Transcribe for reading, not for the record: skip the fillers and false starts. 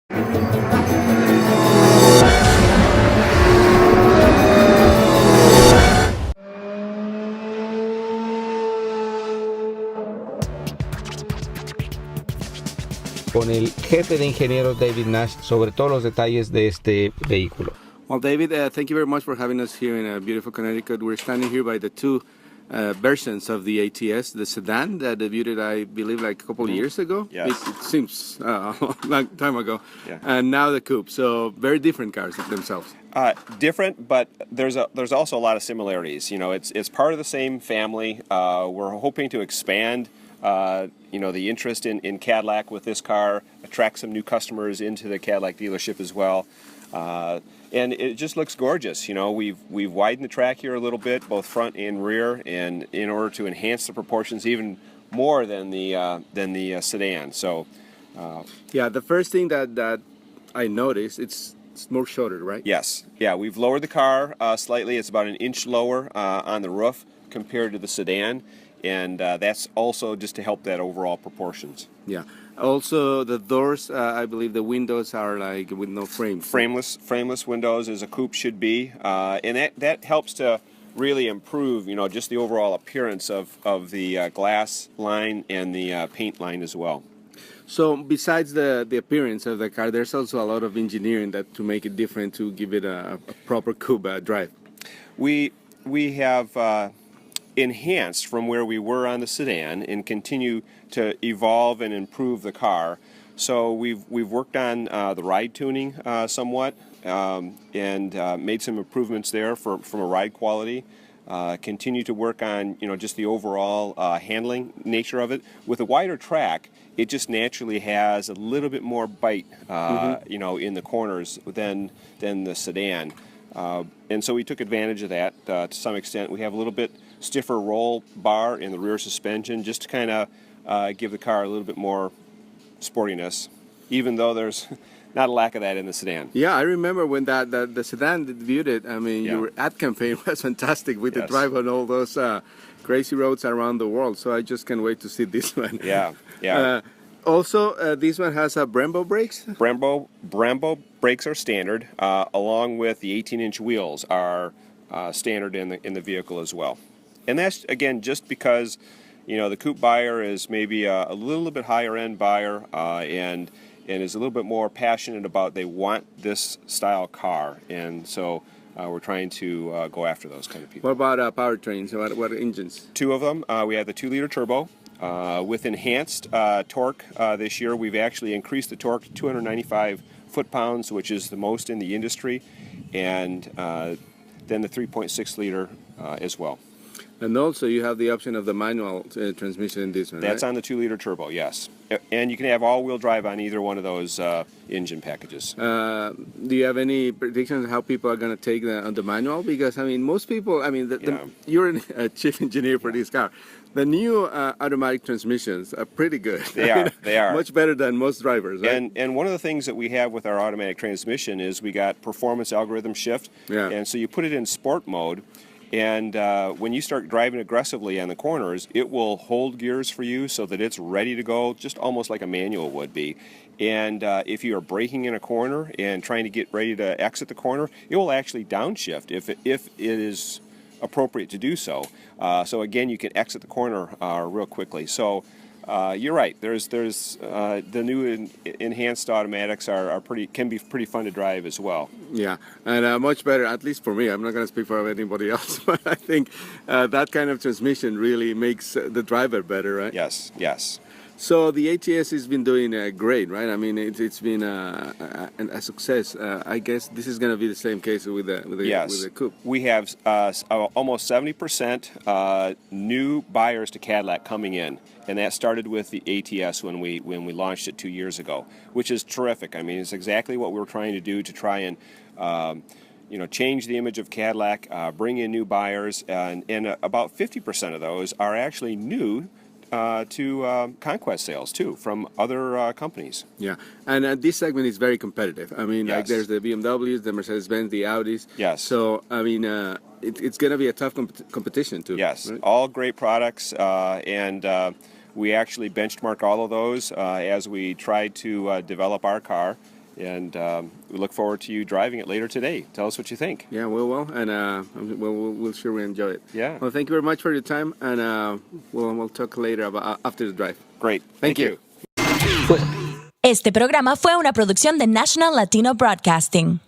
Con el jefe de ingenieros David Nash sobre todos los detalles de este vehículo. Well, David, thank you very much for having us here in beautiful Connecticut. We're standing here by the two versions of the ATS, the sedan that debuted, I believe, like a couple of years ago. Yes. It seems a long time ago. Yeah. And now the Coupe. So very different cars themselves. Different, but there's also a lot of similarities. You know, it's part of the same family. We're hoping to expand the interest in Cadillac with this car, attract some new customers into the Cadillac dealership as well. And it just looks gorgeous. You know, we've widened the track here a little bit, both front and rear, and in order to enhance the proportions even more than the sedan. So, yeah, the first thing that I noticed, it's more shouldered, right? Yes, yeah, we've lowered the car slightly. It's about an inch lower on the roof compared to the sedan, and that's also just to help that overall proportions. Yeah. Also, the doors, I believe the windows are like with no frames. Frameless windows, as a coupe should be, and that helps to really improve, you know, just the overall appearance of the glass line and the paint line as well. So besides the appearance of the car, there's also a lot of engineering to make it different, to give it a proper coupe drive. We have enhanced from where we were on the sedan and continue to evolve and improve the car. So we've worked on the ride tuning somewhat and made some improvements there from a ride quality. Continue to work on, you know, just the overall handling nature of it. With a wider track, it just naturally has a little bit more bite, you know, in the corners than the sedan. And so we took advantage of that to some extent. We have a little bit stiffer roll bar in the rear suspension just to kind of give the car a little bit more sportiness, even though there's not a lack of that in the sedan. Yeah, I remember when the sedan debuted. I mean, your ad campaign was fantastic with the drive on all those crazy roads around the world. So I just can't wait to see this one. Yeah. Also, this one has Brembo brakes? Brembo brakes are standard, along with the 18-inch wheels are standard in the vehicle as well. And that's, again, just because, you know, the coupe buyer is maybe a little bit higher end buyer and is a little bit more passionate about, they want this style car, and so we're trying to go after those kind of people. What about powertrains? What engines? Two of them. We have the 2-liter turbo. With enhanced torque this year, we've actually increased the torque to 295 foot-pounds, which is the most in the industry, and then the 3.6-liter as well. And also you have the option of the manual transmission in this one, That's right? on the 2-liter turbo, yes. And you can have all-wheel drive on either one of those engine packages. Do you have any predictions how people are going to take on the manual? Because, I mean, most people, I mean, you're a chief engineer for this car. The new automatic transmissions are pretty good. They are. Much better than most drivers, right? And one of the things that we have with our automatic transmission is we got performance algorithm shift. Yeah. And so you put it in sport mode, and when you start driving aggressively on the corners, it will hold gears for you so that it's ready to go, just almost like a manual would be. And if you are braking in a corner and trying to get ready to exit the corner, it will actually downshift if it is appropriate to do so. So again, you can exit the corner real quickly. So you're right. There's the new enhanced automatics can be pretty fun to drive as well. Yeah, and much better, at least for me. I'm not going to speak for anybody else, but I think that kind of transmission really makes the driver better, right? Yes. So the ATS has been doing great, right? I mean, it's been a success. I guess this is going to be the same case with the Coupe. We have almost 70% new buyers to Cadillac coming in, and that started with the ATS when we launched it 2 years ago, which is terrific. I mean, it's exactly what we're trying to do to try and change the image of Cadillac, bring in new buyers, and about 50% of those are actually new to conquest sales too from other companies. Yeah, and this segment is very competitive. I mean, like there's the BMWs, the Mercedes-Benz, the Audis. Yes. So I mean, it's going to be a tough competition too. Yes, right? All great products, and we actually benchmark all of those as we try to develop our car. And we look forward to you driving it later today. Tell us what you think. Yeah, we will, and we'll sure enjoy it. Yeah. Well, thank you very much for your time, and we'll talk later about after the drive. Great. Thank you. Este programa fue una producción de National Latino Broadcasting.